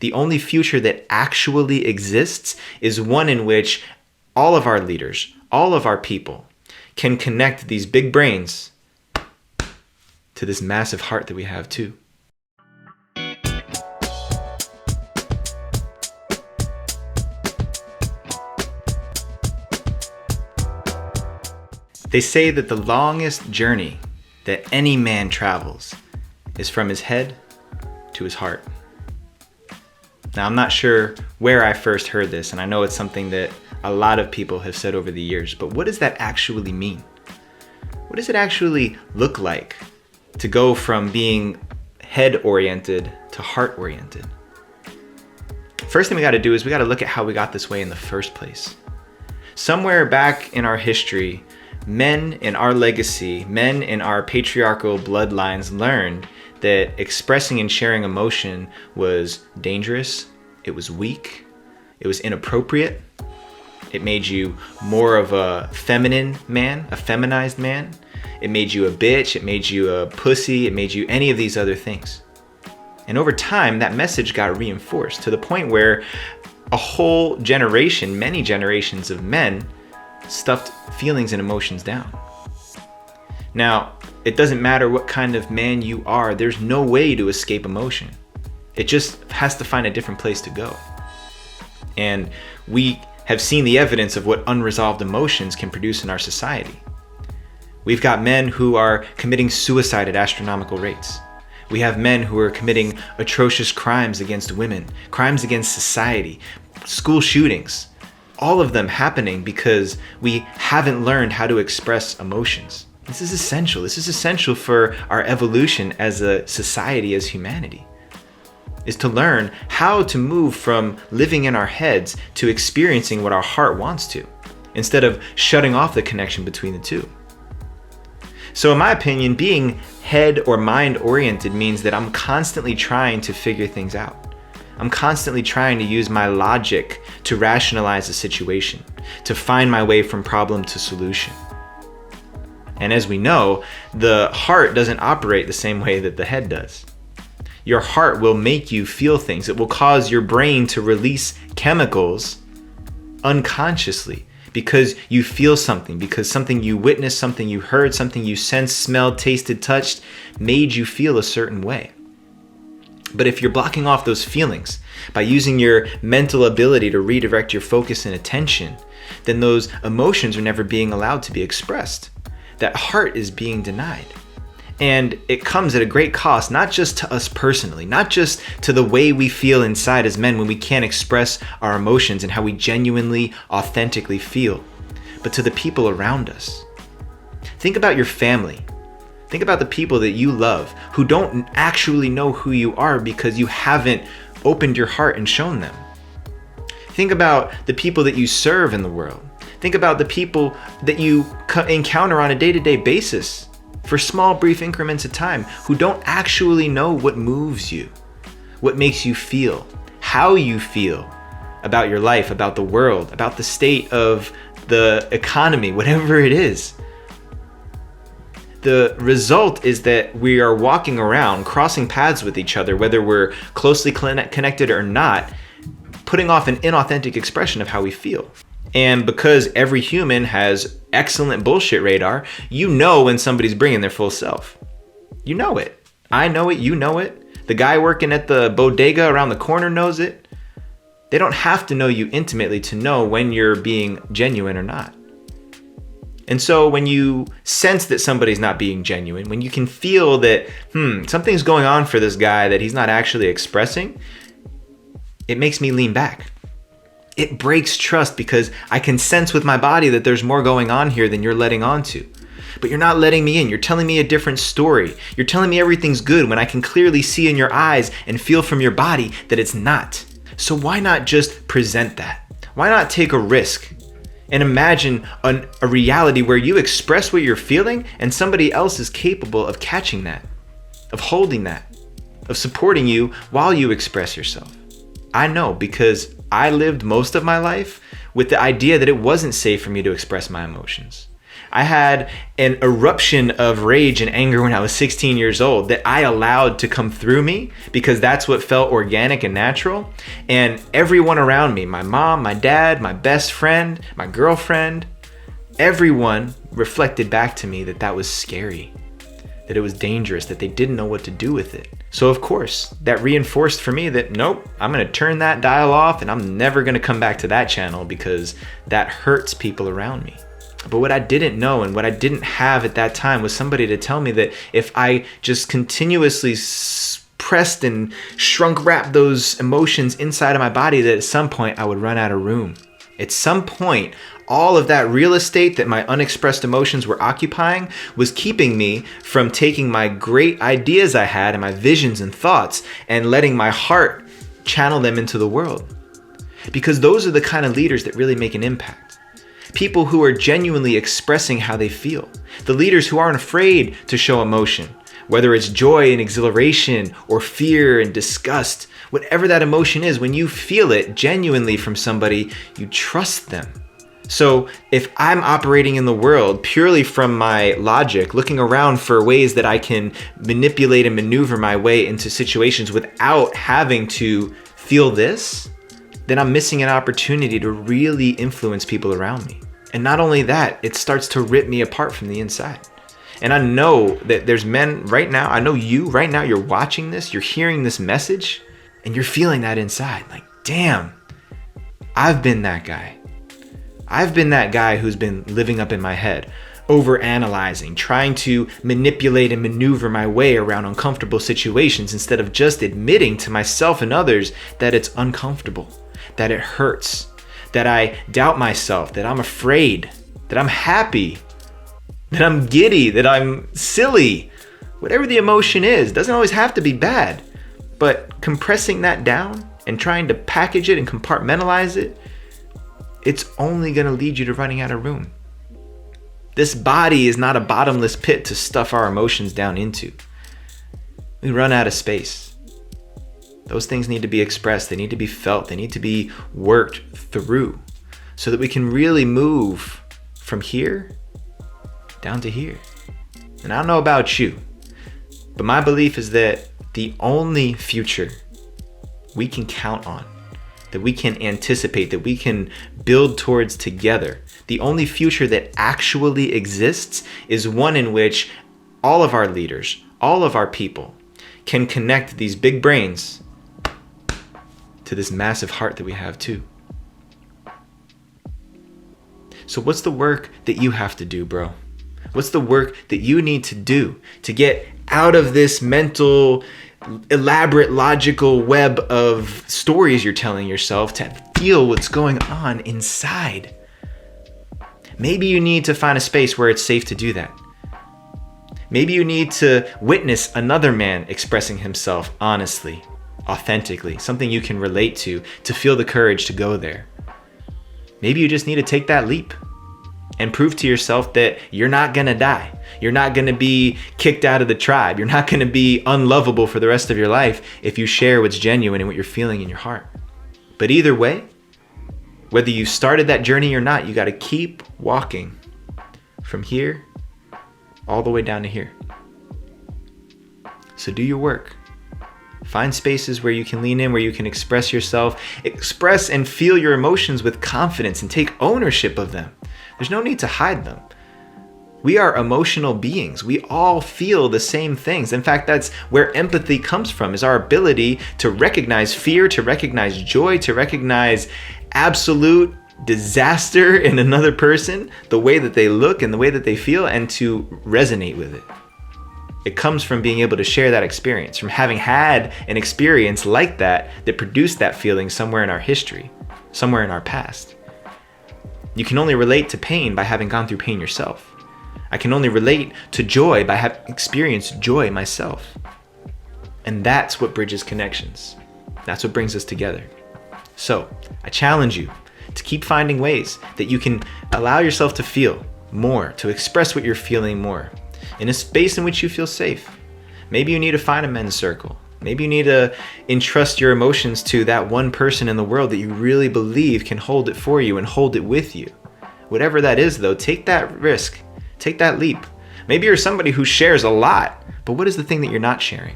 The only future that actually exists is one in which all of our leaders, all of our people can connect these big brains to this massive heart that we have too. They say that the longest journey that any man travels is from his head to his heart. Now, I'm not sure where I first heard this, and I know it's something that a lot of people have said over the years, but what does that actually mean? What does it actually look like to go from being head-oriented to heart-oriented? First thing we got to do is we got to look at how we got this way in the first place. Somewhere back in our history, men in our legacy, men in our patriarchal bloodlines learned that expressing and sharing emotion was dangerous, it was weak, it was inappropriate, it made you more of a feminine man, a feminized man, it made you a bitch, it made you a pussy, it made you any of these other things. And over time, that message got reinforced to the point where a whole generation, many generations of men stuffed feelings and emotions down. Now, it doesn't matter what kind of man you are, there's no way to escape emotion. It just has to find a different place to go. And we have seen the evidence of what unresolved emotions can produce in our society. We've got men who are committing suicide at astronomical rates. We have men who are committing atrocious crimes against women, crimes against society, school shootings. All of them happening because we haven't learned how to express emotions. This is essential. This is essential for our evolution as a society, as humanity, is to learn how to move from living in our heads to experiencing what our heart wants to, instead of shutting off the connection between the two. So in my opinion, being head or mind oriented means that I'm constantly trying to figure things out. I'm constantly trying to use my logic to rationalize a situation, to find my way from problem to solution. And as we know, the heart doesn't operate the same way that the head does. Your heart will make you feel things. It will cause your brain to release chemicals unconsciously because you feel something, because something you witnessed, something you heard, something you sensed, smelled, tasted, touched, made you feel a certain way. But if you're blocking off those feelings by using your mental ability to redirect your focus and attention, then those emotions are never being allowed to be expressed. That heart is being denied. And it comes at a great cost, not just to us personally, not just to the way we feel inside as men when we can't express our emotions and how we genuinely, authentically feel, but to the people around us. Think about your family. Think about the people that you love who don't actually know who you are because you haven't opened your heart and shown them. Think about the people that you serve in the world. Think about the people that you encounter on a day-to-day basis for small, brief increments of time who don't actually know what moves you, what makes you feel, how you feel about your life, about the world, about the state of the economy, whatever it is. The result is that we are walking around, crossing paths with each other, whether we're closely connected or not, putting off an inauthentic expression of how we feel. And because every human has excellent bullshit radar, you know when somebody's bringing their full self. You know it. I know it. You know it. The guy working at the bodega around the corner knows it. They don't have to know you intimately to know when you're being genuine or not. And so when you sense that somebody's not being genuine, when you can feel that, something's going on for this guy that he's not actually expressing, it makes me lean back. It breaks trust because I can sense with my body that there's more going on here than you're letting on to. But you're not letting me in. You're telling me a different story. You're telling me everything's good when I can clearly see in your eyes and feel from your body that it's not. So why not just present that? Why not take a risk and imagine a reality where you express what you're feeling and somebody else is capable of catching that, of holding that, of supporting you while you express yourself? I know because I lived most of my life with the idea that it wasn't safe for me to express my emotions. I had an eruption of rage and anger when I was 16 years old that I allowed to come through me because that's what felt organic and natural. And everyone around me, my mom, my dad, my best friend, my girlfriend, everyone reflected back to me that that was scary, that it was dangerous, that they didn't know what to do with it. So of course, that reinforced for me that nope, I'm gonna turn that dial off and I'm never gonna come back to that channel because that hurts people around me. But what I didn't know and what I didn't have at that time was somebody to tell me that if I just continuously pressed and shrunk wrapped those emotions inside of my body, that at some point I would run out of room. At some point, all of that real estate that my unexpressed emotions were occupying was keeping me from taking my great ideas I had and my visions and thoughts and letting my heart channel them into the world. Because those are the kind of leaders that really make an impact. People who are genuinely expressing how they feel. The leaders who aren't afraid to show emotion, whether it's joy and exhilaration or fear and disgust. Whatever that emotion is, when you feel it genuinely from somebody, you trust them. So if I'm operating in the world purely from my logic, looking around for ways that I can manipulate and maneuver my way into situations without having to feel this, then I'm missing an opportunity to really influence people around me. And not only that, it starts to rip me apart from the inside. And I know that there's men right now, I know you right now, you're watching this, you're hearing this message, and you're feeling that inside. Like, damn, I've been that guy. I've been that guy who's been living up in my head, overanalyzing, trying to manipulate and maneuver my way around uncomfortable situations instead of just admitting to myself and others that it's uncomfortable, that it hurts, that I doubt myself, that I'm afraid, that I'm happy, that I'm giddy, that I'm silly. Whatever the emotion is, doesn't always have to be bad, but compressing that down and trying to package it and compartmentalize it, it's only going to lead you to running out of room. This body is not a bottomless pit to stuff our emotions down into. We run out of space. Those things need to be expressed. They need to be felt. They need to be worked through so that we can really move from here down to here. And I don't know about you, but my belief is that the only future we can count on, that we can anticipate, that we can build towards together, the only future that actually exists is one in which all of our leaders, all of our people can connect these big brains to this massive heart that we have too. So what's the work that you have to do, bro? What's the work that you need to do to get out of this mental, elaborate, logical web of stories you're telling yourself to feel what's going on inside? Maybe you need to find a space where it's safe to do that. Maybe you need to witness another man expressing himself honestly, authentically, something you can relate to feel the courage to go there. Maybe you just need to take that leap and prove to yourself that you're not gonna die. You're not gonna be kicked out of the tribe. You're not gonna be unlovable for the rest of your life if you share what's genuine and what you're feeling in your heart. But either way, whether you started that journey or not, you gotta keep walking from here all the way down to here. So do your work. Find spaces where you can lean in, where you can express yourself, express and feel your emotions with confidence and take ownership of them. There's no need to hide them. We are emotional beings. We all feel the same things. In fact, that's where empathy comes from, is our ability to recognize fear, to recognize joy, to recognize absolute disaster in another person, the way that they look and the way that they feel, and to resonate with it. It comes from being able to share that experience, from having had an experience like that produced that feeling somewhere in our history, somewhere in our past. You can only relate to pain by having gone through pain yourself. I can only relate to joy by having experienced joy myself. And that's what bridges connections. That's what brings us together. So I challenge you to keep finding ways that you can allow yourself to feel more, to express what you're feeling more, in a space in which you feel safe. Maybe you need to find a men's circle. Maybe you need to entrust your emotions to that one person in the world that you really believe can hold it for you and hold it with you. Whatever that is though, take that risk Take that leap. Maybe you're somebody who shares a lot, but what is the thing that you're not sharing?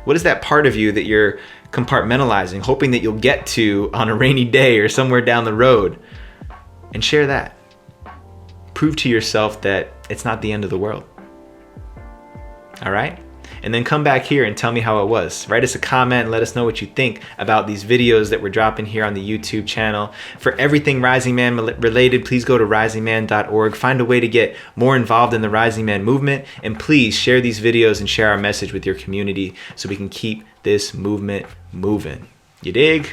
What is that part of you that you're compartmentalizing, hoping that you'll get to on a rainy day or somewhere down the road? And share that. Prove to yourself that it's not the end of the world. All right? And then come back here and tell me how it was. Write us a comment and let us know what you think about these videos that we're dropping here on the YouTube channel. For everything Rising Man related, please go to risingman.org. Find a way to get more involved in the Rising Man movement. And please share these videos and share our message with your community so we can keep this movement moving. You dig?